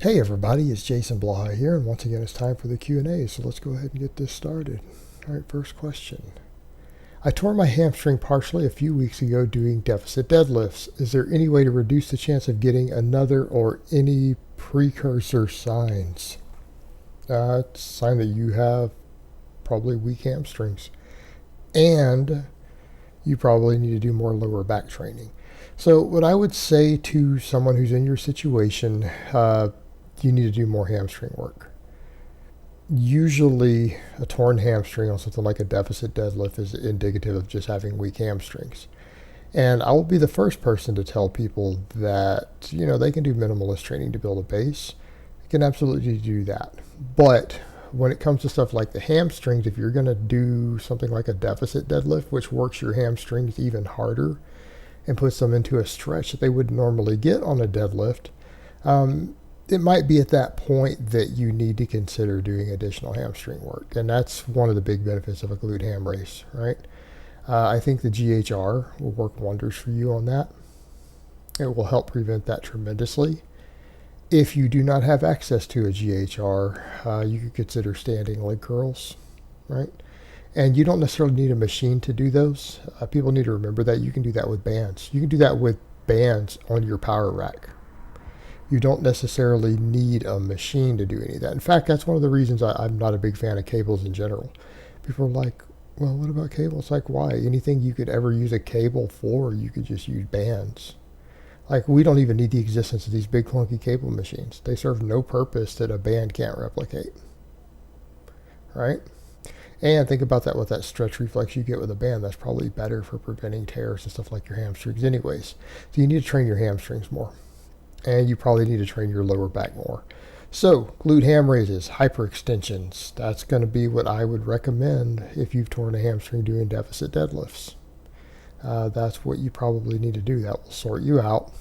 Hey everybody, it's Jason Blaha here, and once again it's time for the Q&A, so let's go ahead and get this started. Alright, first question. I tore my hamstring partially a few weeks ago doing deficit deadlifts. Is there any way to reduce the chance of getting another or any precursor signs? It's a sign that you have probably weak hamstrings, and you probably need to do more lower back training. So what I would say to someone who's in your situation, you need to do more hamstring work. Usually a torn hamstring on something like a deficit deadlift is indicative of just having weak hamstrings. And I will be the first person to tell people that, they can do minimalist training to build a base. They can absolutely do that. But when it comes to stuff like the hamstrings, if you're going to do something like a deficit deadlift, which works your hamstrings even harder and puts them into a stretch that they wouldn't normally get on a deadlift, it might be at that point that you need to consider doing additional hamstring work. And that's one of the big benefits of a glute ham race, right? I think the GHR will work wonders for you on that. It will help prevent that tremendously. If you do not have access to a GHR, you could consider standing leg curls, right? And you don't necessarily need a machine to do those. People need to remember that you can do that with bands. You can do that with bands on your power rack. You don't necessarily need a machine to do any of that. In fact, that's one of the reasons I'm not a big fan of cables in general. People are like, well, what about cables? Like, why? Anything you could ever use a cable for, you could just use bands. Like, we don't even need the existence of these big clunky cable machines. They serve no purpose that a band can't replicate. Right? And think about that with that stretch reflex you get with a band. That's probably better for preventing tears and stuff like your hamstrings anyways. So you need to train your hamstrings more. And you probably need to train your lower back more. So, glute ham raises, hyperextensions. That's going to be what I would recommend if you've torn a hamstring doing deficit deadlifts. That's what you probably need to do. That will sort you out.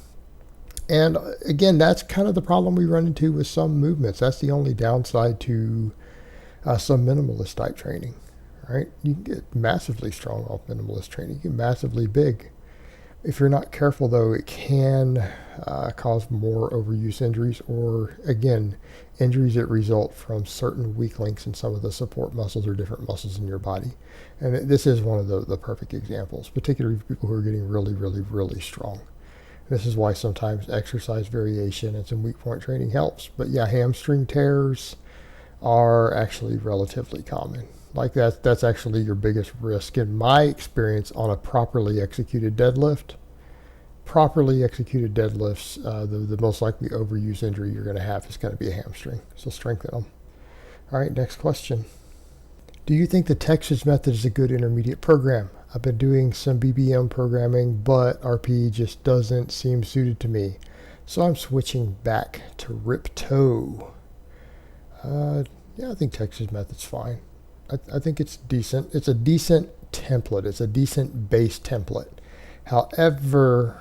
And again, that's kind of the problem we run into with some movements. That's the only downside to some minimalist type training, right? You can get massively strong off minimalist training. You get massively big. If you're not careful, though, it can cause more overuse injuries, or, again, injuries that result from certain weak links in some of the support muscles or different muscles in your body. And this is one of the perfect examples, particularly for people who are getting really, really, really strong. This is why sometimes exercise variation and some weak point training helps. But yeah, hamstring tears are actually relatively common. Like that's actually your biggest risk in my experience on a properly executed deadlift. Properly executed deadlifts, the most likely overuse injury you're going to have is going to be a hamstring. So strengthen them. All right, next question. Do you think the Texas method is a good intermediate program? I've been doing some BBM programming, but RPE just doesn't seem suited to me. So I'm switching back to rippetoe. Yeah, I think Texas method's fine. I think it's decent. It's a decent template. It's a decent base template. However,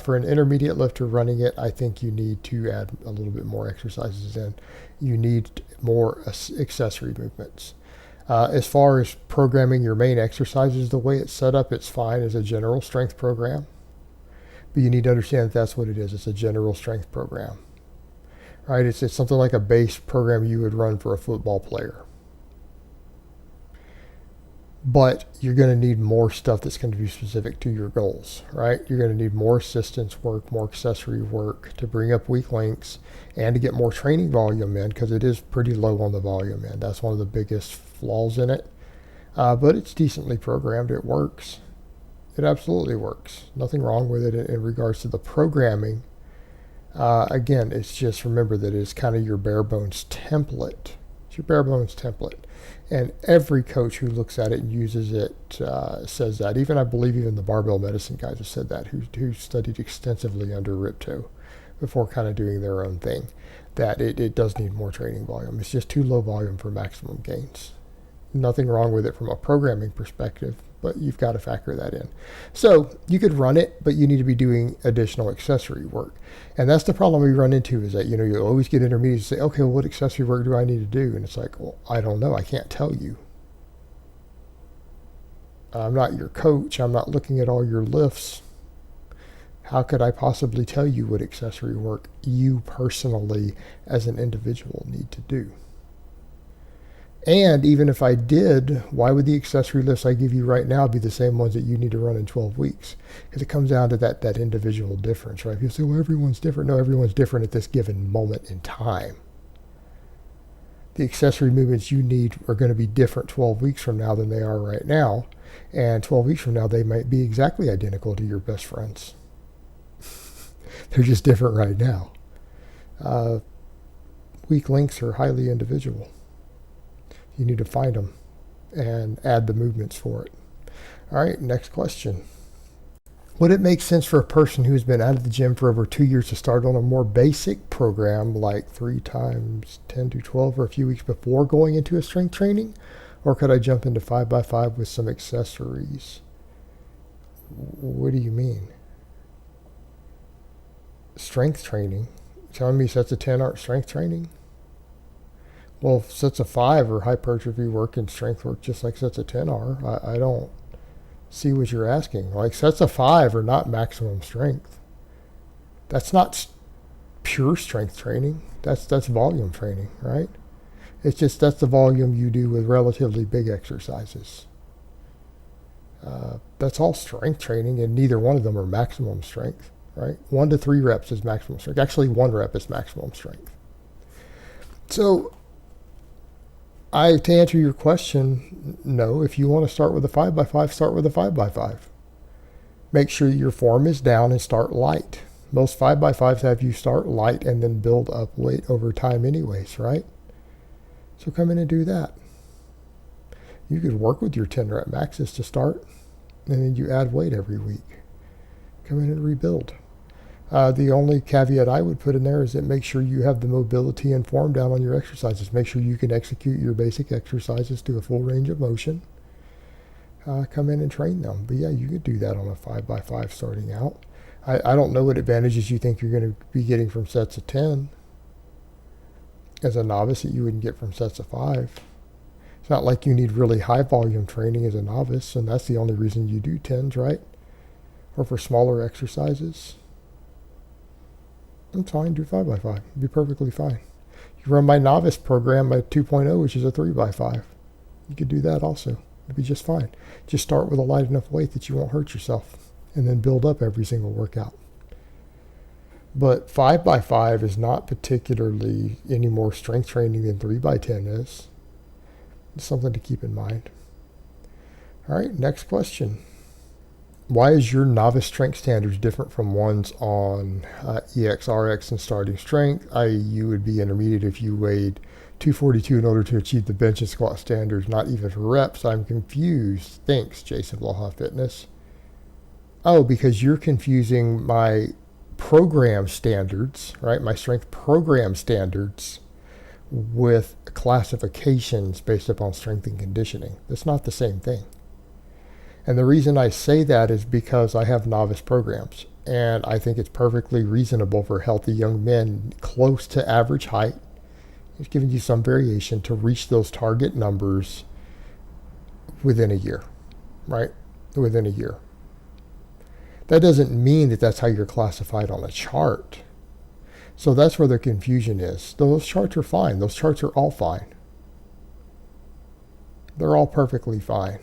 for an intermediate lifter running it, I think you need to add a little bit more exercises in. You need more accessory movements. As far as programming your main exercises, the way it's set up, it's fine as a general strength program. But you need to understand that that's what it is. It's a general strength program. Right? It's something like a base program you would run for a football player. But you're going to need more stuff that's going to be specific to your goals, right? You're going to need more assistance work, more accessory work to bring up weak links and to get more training volume in, because it is pretty low on the volume end. That's one of the biggest flaws in it. But it's decently programmed. It works. It absolutely works. Nothing wrong with it in regards to the programming. Again, it's just remember that it's kind of your bare bones template. It's your bare bones template. And every coach who looks at it and uses it says that. I believe even the barbell medicine guys have said that, who studied extensively under rippetoe before kind of doing their own thing, that it does need more training volume. It's just too low volume for maximum gains. Nothing wrong with it from a programming perspective, but you've got to factor that in. So you could run it, but you need to be doing additional accessory work. And that's the problem we run into, is that, you always get intermediates and say, okay, well, what accessory work do I need to do? And it's like, well, I don't know. I can't tell you. I'm not your coach. I'm not looking at all your lifts. How could I possibly tell you what accessory work you personally as an individual need to do? And even if I did, why would the accessory lifts I give you right now be the same ones that you need to run in 12 weeks? Because it comes down to that individual difference, right? People say, well, everyone's different. No, everyone's different at this given moment in time. The accessory movements you need are going to be different 12 weeks from now than they are right now. And 12 weeks from now, they might be exactly identical to your best friends. They're just different right now. Weak links are highly individual. You need to find them and add the movements for it. All right, next question. Would it make sense for a person who has been out of the gym for over 2 years to start on a more basic program like 3 times 10 to 12 or a few weeks before going into a strength training? Or could I jump into 5x5 with some accessories? What do you mean? Strength training? Telling me sets of 10 aren't strength training? Well, sets of 5 are hypertrophy work and strength work just like sets of 10 are. I don't see what you're asking. Like, sets of 5 are not maximum strength. That's not pure strength training. That's volume training, right? It's just that's the volume you do with relatively big exercises. That's all strength training, and neither one of them are maximum strength, right? 1 to 3 reps is maximum strength. Actually, 1 rep is maximum strength. So, to answer your question, no. If you want to start with a 5x5, start with a 5x5. Make sure your form is down and start light. Most 5x5s have you start light and then build up weight over time anyways, right? So come in and do that. You could work with your 10 rep maxes to start, and then you add weight every week. Come in and rebuild. The only caveat I would put in there is that make sure you have the mobility and form down on your exercises. Make sure you can execute your basic exercises to a full range of motion. Come in and train them. But yeah, you could do that on a 5x5 starting out. I don't know what advantages you think you're going to be getting from sets of 10 as a novice that you wouldn't get from sets of 5. It's not like you need really high volume training as a novice, and that's the only reason you do 10s, right? Or for smaller exercises. It's fine, do 5x5. It'd be perfectly fine. You run my novice program at 2.0, which is a 3x5. You could do that also. It'd be just fine. Just start with a light enough weight that you won't hurt yourself, and then build up every single workout. But 5x5 is not particularly any more strength training than 3x10 is. It's something to keep in mind. All right, next question. Why is your novice strength standards different from ones on EXRX and starting strength? I.e., you would be intermediate if you weighed 242 in order to achieve the bench and squat standards, not even for reps. I'm confused. Thanks, Jason Blaha Fitness. Oh, because you're confusing my program standards, right? My strength program standards with classifications based upon strength and conditioning. That's not the same thing. And the reason I say that is because I have novice programs, and I think it's perfectly reasonable for healthy young men close to average height, it's giving you some variation, to reach those target numbers within a year, right? Within a year. That doesn't mean that that's how you're classified on a chart. So that's where the confusion is. Those charts are fine. Those charts are all fine. They're all perfectly fine.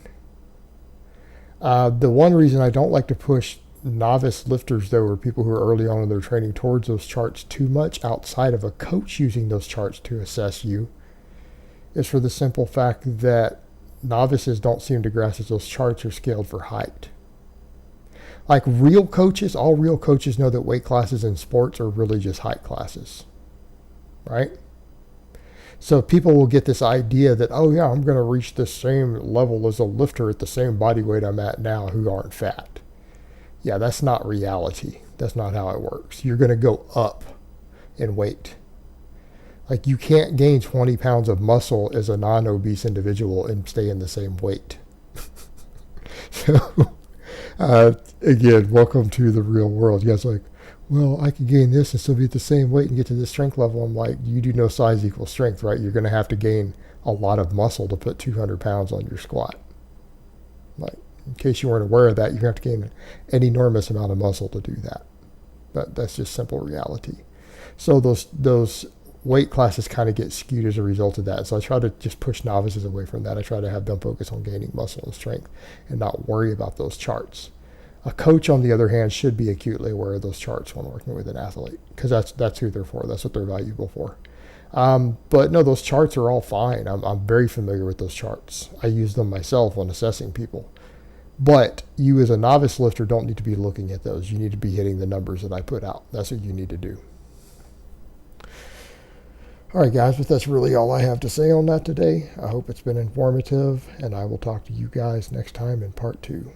The one reason I don't like to push novice lifters, though, or people who are early on in their training towards those charts too much outside of a coach using those charts to assess you, is for the simple fact that novices don't seem to grasp that those charts are scaled for height. Like real coaches, all real coaches know that weight classes in sports are really just height classes, right? So people will get this idea that, oh yeah, I'm going to reach the same level as a lifter at the same body weight I'm at now who aren't fat. Yeah, that's not reality. That's not how it works. You're going to go up in weight. Like you can't gain 20 pounds of muscle as a non-obese individual and stay in the same weight. So, again, welcome to the real world. You guys are like, well, I can gain this and still be at the same weight and get to this strength level. I'm like, you do know size equals strength, right? You're going to have to gain a lot of muscle to put 200 pounds on your squat. Like, in case you weren't aware of that, you're going to have to gain an enormous amount of muscle to do that. That's just simple reality. So those weight classes kind of get skewed as a result of that. So I try to just push novices away from that. I try to have them focus on gaining muscle and strength and not worry about those charts. A coach, on the other hand, should be acutely aware of those charts when working with an athlete, because that's who they're for. That's what they're valuable for. But no, those charts are all fine. I'm very familiar with those charts. I use them myself when assessing people. But you as a novice lifter don't need to be looking at those. You need to be hitting the numbers that I put out. That's what you need to do. All right, guys, but that's really all I have to say on that today. I hope it's been informative, and I will talk to you guys next time in part 2.